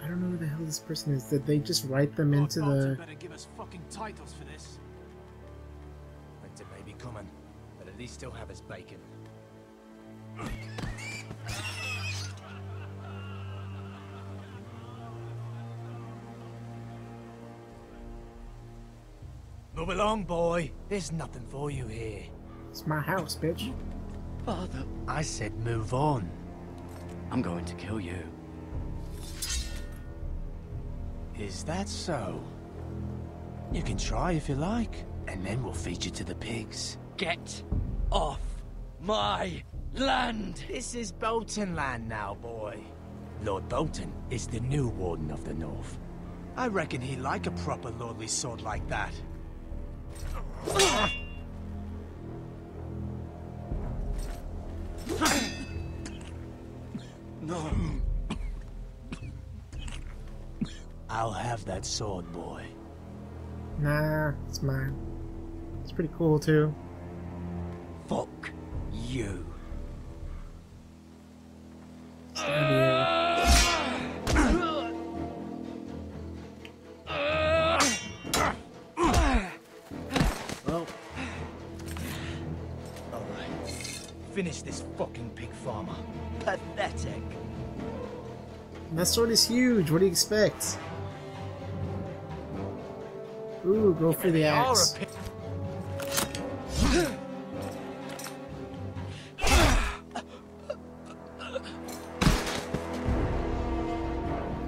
don't know who the hell this person is. Did they just write them into the... better give us fucking titles for this. Winter may be coming, but at least still have his bacon. Move along, boy. There's nothing for you here. It's my house, bitch. Father, I said move on. I'm going to kill you. Is that so? You can try if you like, and then we'll feed you to the pigs. Get off my land! This is Bolton land now, boy. Lord Bolton is the new Warden of the North. I reckon he'd like a proper lordly sword like that. No. I'll have that sword, boy. Nah, it's mine. It's pretty cool, too. Fuck you. Well, alright. Finish this fucking pig farmer. Pathetic. that sword is huge. What do you expect? Ooh, go for the axe.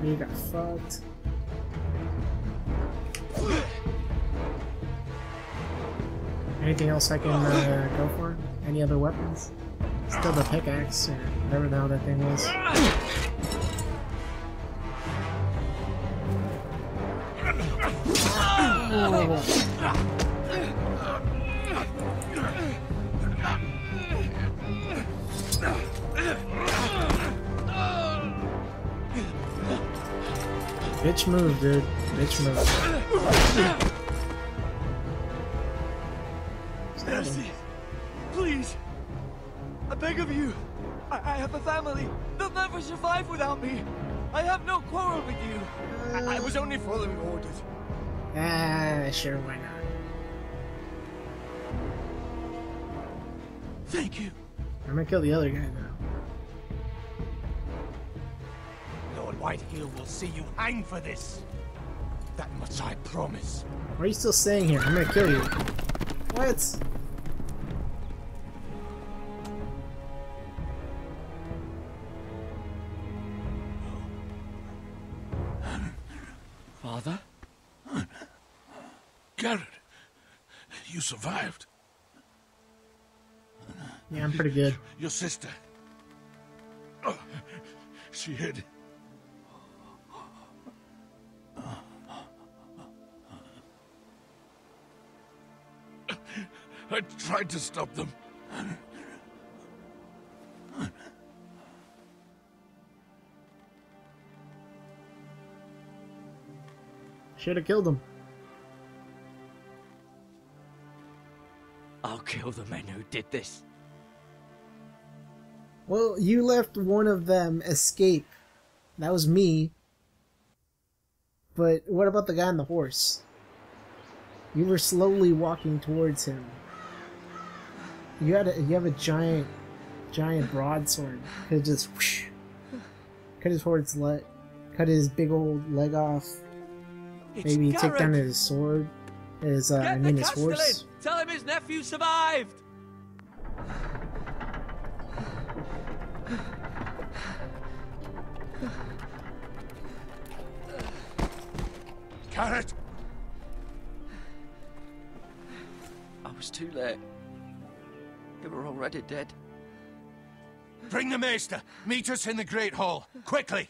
You got fucked. Anything else I can go for? Any other weapons? Still the pickaxe, or whatever the hell that thing was. Bitch move, dude. Bitch move. Mercy! Please! I beg of you! I have a family! They'll never survive without me! I have no quarrel with you! I was only following orders. Ah, sure, why not? Thank you. I'm gonna kill the other guy now. Lord Whitehill will see you hang for this. That much I promise. Why are you still staying here? I'm gonna kill you. What? Father? Garrett, you survived. Yeah, I'm pretty good. Your sister. Oh, she hid. I tried to stop them. Should have killed him. I'll kill the men who did this. Well, you left one of them escape. That was me. But what about the guy on the horse? You were slowly walking towards him. You have a giant broadsword. Could just whoosh, cut his big old leg off. Maybe take down his sword. His his horse. Tell him his nephew survived. Garrett! I was too late. They were already dead. Bring the maester. Meet us in the Great Hall. Quickly!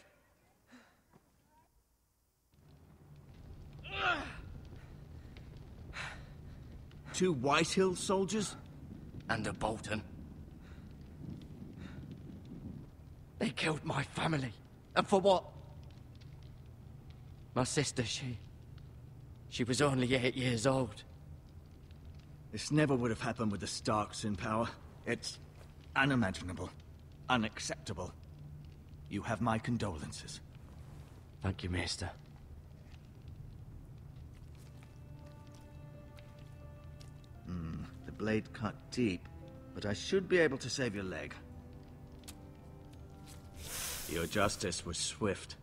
Two Whitehill soldiers? And a Bolton. They killed my family. And for what? My sister, she was only 8 years old. This never would have happened with the Starks in power. It's unimaginable. Unacceptable. You have my condolences. Thank you, Maester. The blade cut deep, but I should be able to save your leg. Your justice was swift.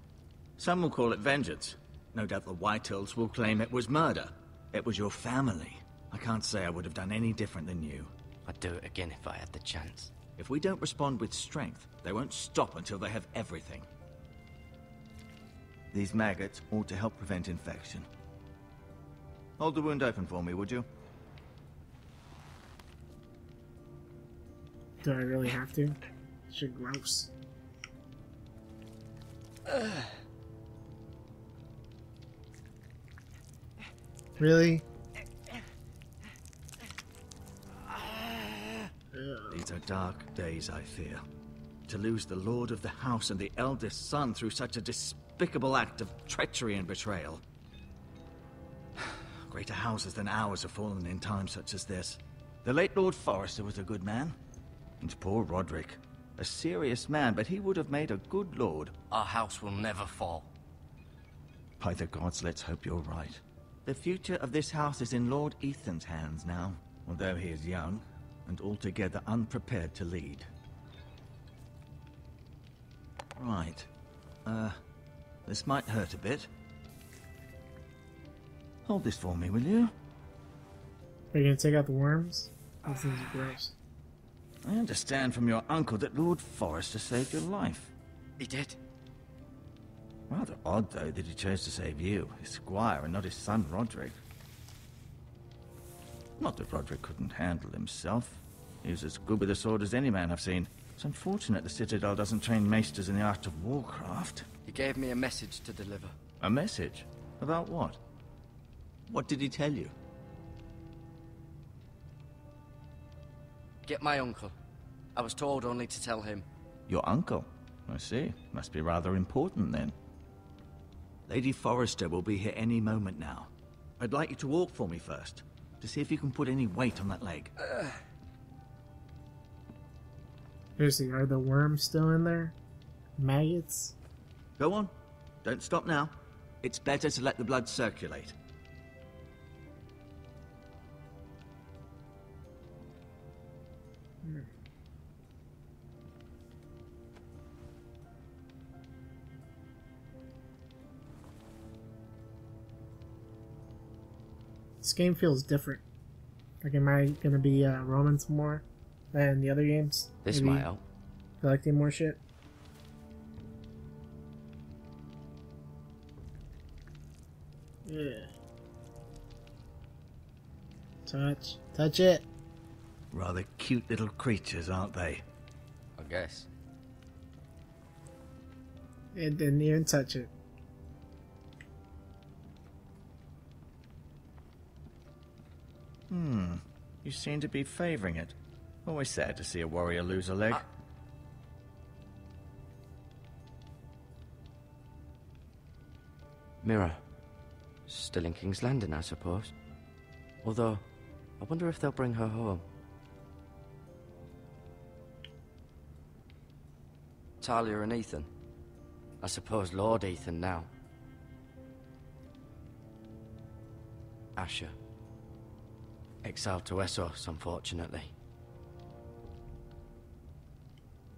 Some will call it vengeance. No doubt the Whitehills will claim it was murder. It was your family. I can't say I would have done any different than you. I'd do it again if I had the chance. If we don't respond with strength, they won't stop until they have everything. These maggots ought to help prevent infection. Hold the wound open for me, would you? Do I really have to? Shit, gross. Really? These are dark days, I fear. To lose the lord of the house and the eldest son through such a despicable act of treachery and betrayal. Greater houses than ours have fallen in times such as this. The late Lord Forrester was a good man. And poor Roderick. A serious man, but he would have made a good lord. Our house will never fall. By the gods, let's hope you're right. The future of this house is in Lord Ethan's hands now, although he is young and altogether unprepared to lead. Right. This might hurt a bit. Hold this for me, will you? Are you gonna take out the worms? Those things are gross. I understand from your uncle that Lord Forrester saved your life. He did. Rather odd, though, that he chose to save you, his squire, and not his son Roderick. Not that Roderick couldn't handle himself. He was as good with a sword as any man I've seen. It's unfortunate the Citadel doesn't train maesters in the art of warcraft. He gave me a message to deliver. A message? About what? What did he tell you? Get my uncle. I was told only to tell him. Your uncle? I see. Must be rather important, then. Lady Forrester will be here any moment now. I'd like you to walk for me first, to see if you can put any weight on that leg. Seriously, are the worms still in there? Maggots? Go on. Don't stop now. It's better to let the blood circulate. This game feels different. Like, am I gonna be roaming some more than the other games? This Maybe might help. collecting more shit? Yeah. Touch it. Rather cute little creatures, aren't they? I guess. It didn't even touch it. You seem to be favoring it. Always sad to see a warrior lose a leg. Mira. Still in King's Landing, I suppose. Although, I wonder if they'll bring her home. Talia and Ethan. I suppose Lord Ethan now. Asher. Exiled to Essos, unfortunately.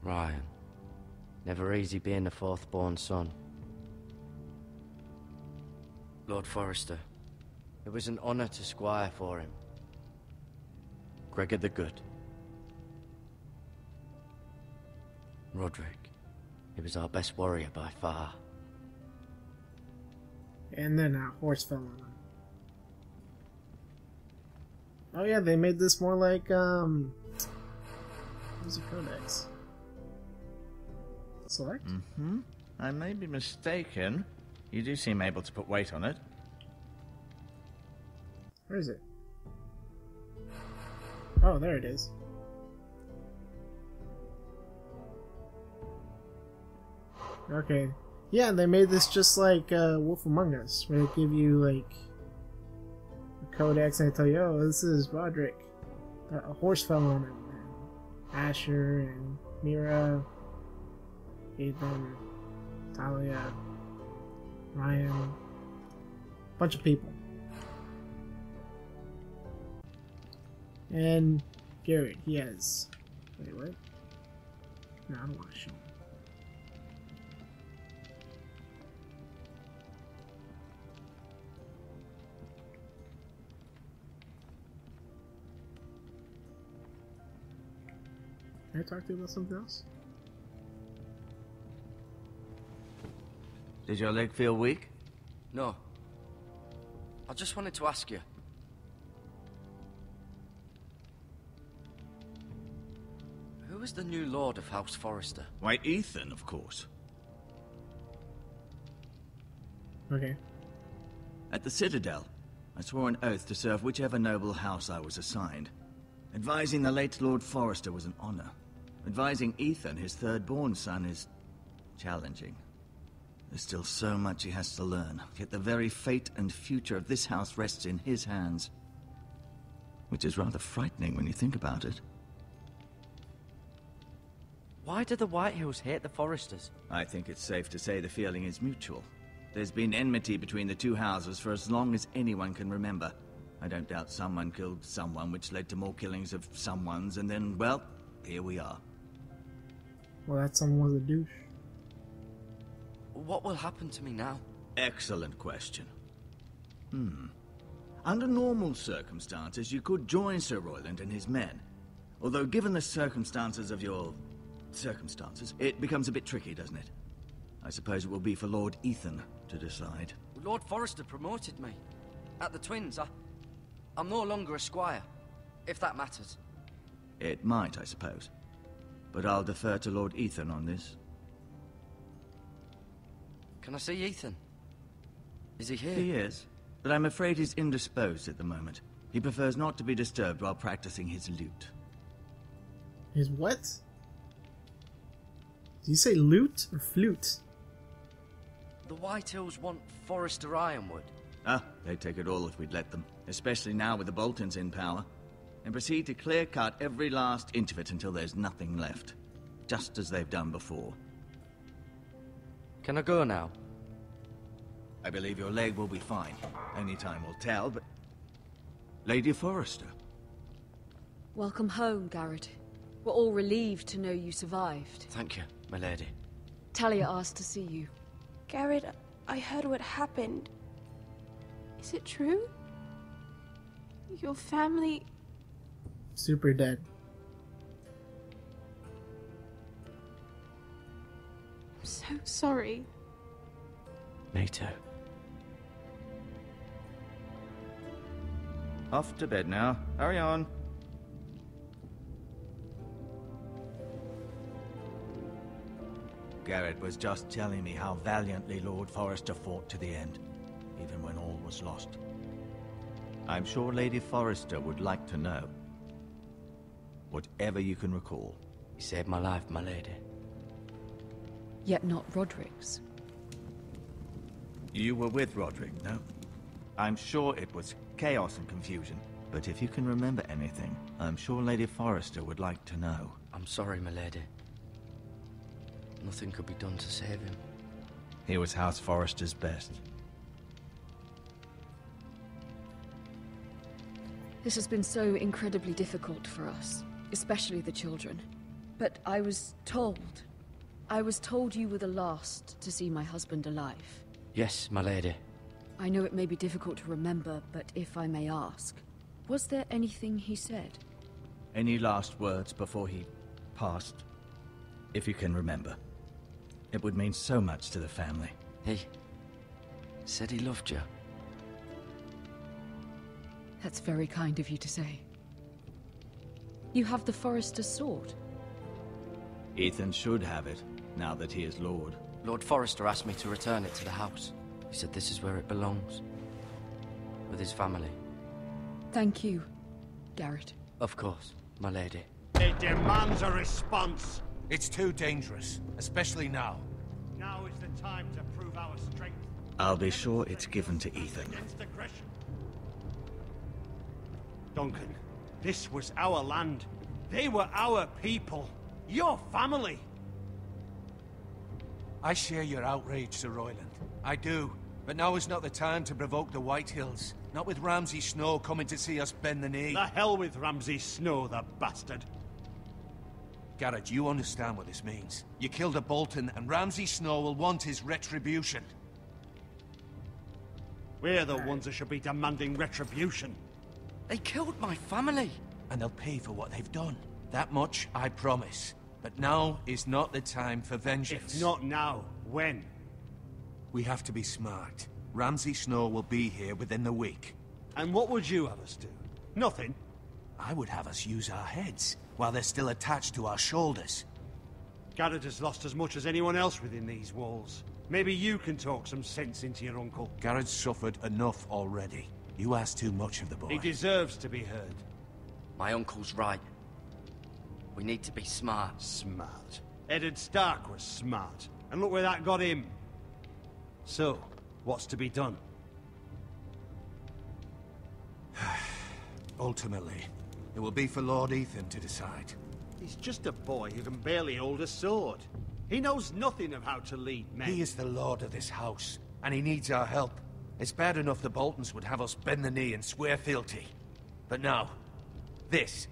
Ryan. Never easy being the fourth-born son. Lord Forrester. It was an honor to squire for him. Gregor the Good. Roderick. He was our best warrior by far. And then a horse fell on him. Oh yeah, they made this more like, what was the codex? Select? I may be mistaken. You do seem able to put weight on it. Where is it? Oh, there it is. Okay. Yeah, they made this just like Wolf Among Us, where they give you like a codex and they tell you, oh, this is Roderick. A horse fell on him. And Asher and Mira, Ethan, Talia. Ryan. Bunch of people. And Garrett, he has... Wait, what? No, I don't want to show him. Can I talk to you about something else? Did your leg feel weak? No. I just wanted to ask you. Who is the new Lord of House Forrester? Why, Ethan, of course. Okay. At the Citadel, I swore an oath to serve whichever noble house I was assigned. Advising the late Lord Forrester was an honor. Advising Ethan, his third-born son, is challenging. There's still so much he has to learn, yet the very fate and future of this house rests in his hands. Which is rather frightening when you think about it. Why do the Whitehills hate the Forresters? I think it's safe to say the feeling is mutual. There's been enmity between the two houses for as long as anyone can remember. I don't doubt someone killed someone, which led to more killings of someones, and then, well, here we are. Well, that someone was a douche. What will happen to me now? Excellent question. Under normal circumstances, you could join Sir Royland and his men. Although, given the circumstances of your... circumstances, it becomes a bit tricky, doesn't it? I suppose it will be for Lord Ethan to decide. Lord Forrester promoted me. At the Twins, I'm no longer a squire, if that matters. It might, I suppose. But I'll defer to Lord Ethan on this. Can I see Ethan? Is he here? He is, but I'm afraid he's indisposed at the moment. He prefers not to be disturbed while practicing his lute. His what? Did you say lute or flute? The Whitehills want Forrester Ironwood. Ah, they'd take it all if we'd let them. Especially now with the Boltons in power. And proceed to clear-cut every last inch of it until there's nothing left. Just as they've done before. Can I go now? I believe your leg will be fine. Only time will tell, but... Lady Forrester. Welcome home, Garrett. We're all relieved to know you survived. Thank you, my lady. Talia asked to see you. Garrett, I heard what happened. Is it true? Your family... Super dead. I'm so sorry. Me too. Off to bed now. Hurry on. Garrett was just telling me how valiantly Lord Forrester fought to the end, even when all was lost. I'm sure Lady Forrester would like to know. Whatever you can recall. You saved my life, my lady. Yet not Roderick's. You were with Roderick, no? I'm sure it was chaos and confusion. But if you can remember anything, I'm sure Lady Forrester would like to know. I'm sorry, my lady. Nothing could be done to save him. He was House Forrester's best. This has been so incredibly difficult for us, especially the children. But I was told you were the last to see my husband alive. Yes, my lady. I know it may be difficult to remember, but if I may ask, was there anything he said? Any last words before he passed? If you can remember. It would mean so much to the family. He said he loved you. That's very kind of you to say. You have the Forrester's sword. Ethan should have it, now that he is Lord. Lord Forrester asked me to return it to the house. He said this is where it belongs. With his family. Thank you, Garrett. Of course, my lady. It demands a response. It's too dangerous, especially now. Now is the time to prove our strength. I'll be sure it's given to Ethan. Against aggression. Duncan, this was our land. They were our people. Your family. I share your outrage, Sir Royland. I do. But now is not the time to provoke the White Hills. Not with Ramsay Snow coming to see us bend the knee. The hell with Ramsay Snow, the bastard. Garrett, you understand what this means. You killed a Bolton, and Ramsay Snow will want his retribution. We're the ones that should be demanding retribution. They killed my family. And they'll pay for what they've done. That much, I promise. But now is not the time for vengeance. If not now, when? We have to be smart. Ramsay Snow will be here within the week. And what would you have us do? Nothing. I would have us use our heads, while they're still attached to our shoulders. Garrett has lost as much as anyone else within these walls. Maybe you can talk some sense into your uncle. Garrett's suffered enough already. You ask too much of the boy. He deserves to be heard. My uncle's right. We need to be smart. Smart. Eddard Stark was smart. And look where that got him. So, what's to be done? Ultimately, it will be for Lord Ethan to decide. He's just a boy who can barely hold a sword. He knows nothing of how to lead men. He is the lord of this house, and he needs our help. It's bad enough the Boltons would have us bend the knee and swear fealty. But now, this.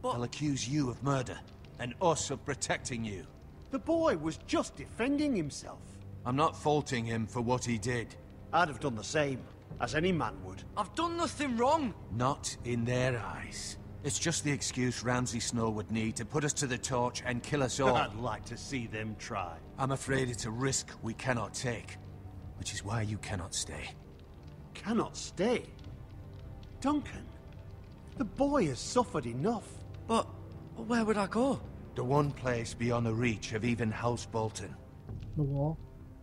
They'll accuse you of murder, and us of protecting you. The boy was just defending himself. I'm not faulting him for what he did. I'd have done the same, as any man would. I've done nothing wrong. Not in their eyes. It's just the excuse Ramsay Snow would need to put us to the torch and kill us all. I'd like to see them try. I'm afraid it's a risk we cannot take, which is why you cannot stay. Cannot stay? Duncan, the boy has suffered enough. But where would I go? The one place beyond the reach of even House Bolton. The wall?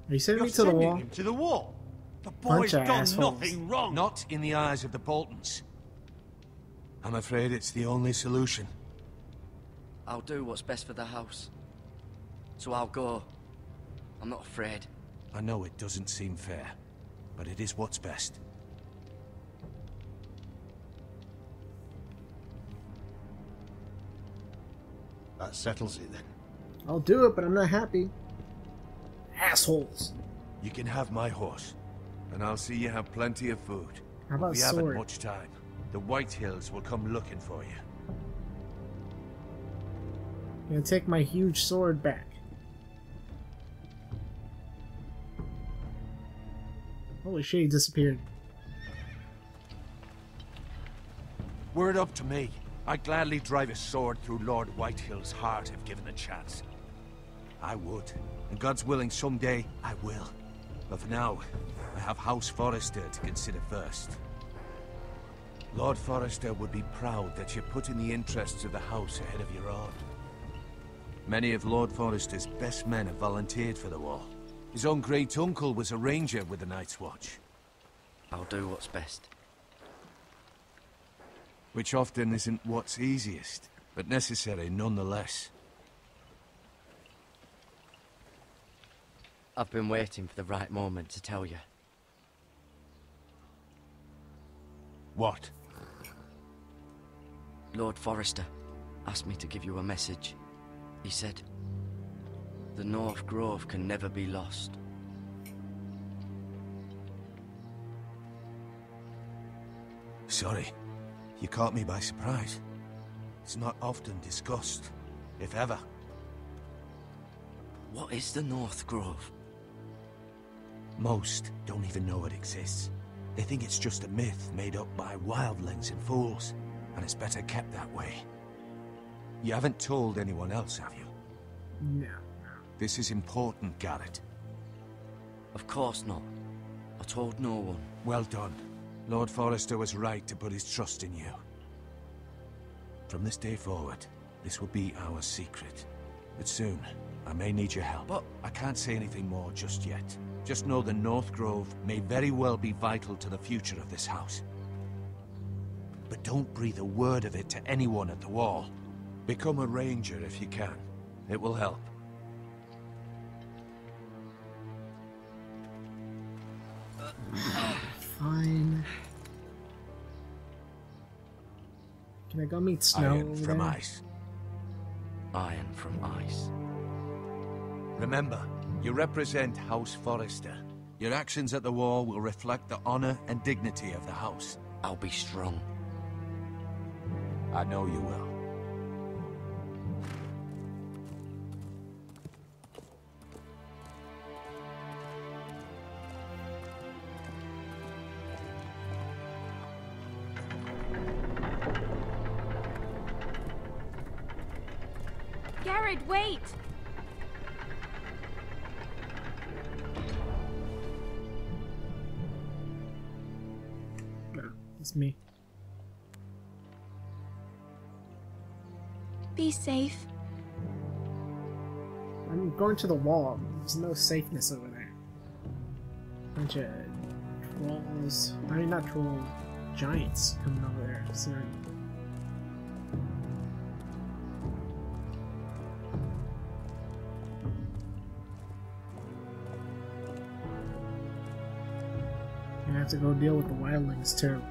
Are you sending You're me to the sending wall? him to the wall? The Bunch boy's of done assholes. nothing wrong. Not in the eyes of the Boltons. I'm afraid it's the only solution. I'll do what's best for the house. So I'll go. I'm not afraid. I know it doesn't seem fair, but it is what's best. That settles it then. I'll do it, but I'm not happy. Assholes. You can have my horse, and I'll see you have plenty of food. How about We haven't sword? much time. The White Hills will come looking for you. I'm gonna take my huge sword back. Holy shit, he disappeared. Were it up to me, I'd gladly drive a sword through Lord Whitehill's heart if given the chance. I would, and God's willing someday I will. But for now, I have House Forrester to consider first. Lord Forrester would be proud that you're putting the interests of the house ahead of your own. Many of Lord Forrester's best men have volunteered for the war. His own great-uncle was a ranger with the Night's Watch. I'll do what's best. Which often isn't what's easiest, but necessary nonetheless. I've been waiting for the right moment to tell you. What? Lord Forrester asked me to give you a message. He said, the North Grove can never be lost. Sorry, you caught me by surprise. It's not often discussed, if ever. What is the North Grove? Most don't even know it exists. They think it's just a myth made up by wildlings and fools, and it's better kept that way. You haven't told anyone else, have you? No. This is important, Garrett. Of course not. I told no one. Well done. Lord Forrester was right to put his trust in you. From this day forward, this will be our secret. But soon, I may need your help. But I can't say anything more just yet. Just know the North Grove may very well be vital to the future of this house. But don't breathe a word of it to anyone at the wall. Become a ranger if you can. It will help. Fine. Can I go meet Snow? Iron over from there? ice. iron from ice. Remember, you represent House Forrester. Your actions at the wall will reflect the honor and dignity of the house. I'll be strong. I know you will. Garrett, wait! No, it's me. Be safe. I'm going to the wall. There's no safeness over there. Bunch of trolls. I mean, not trolls. Giants coming over there soon. I have to go deal with the wildlings too.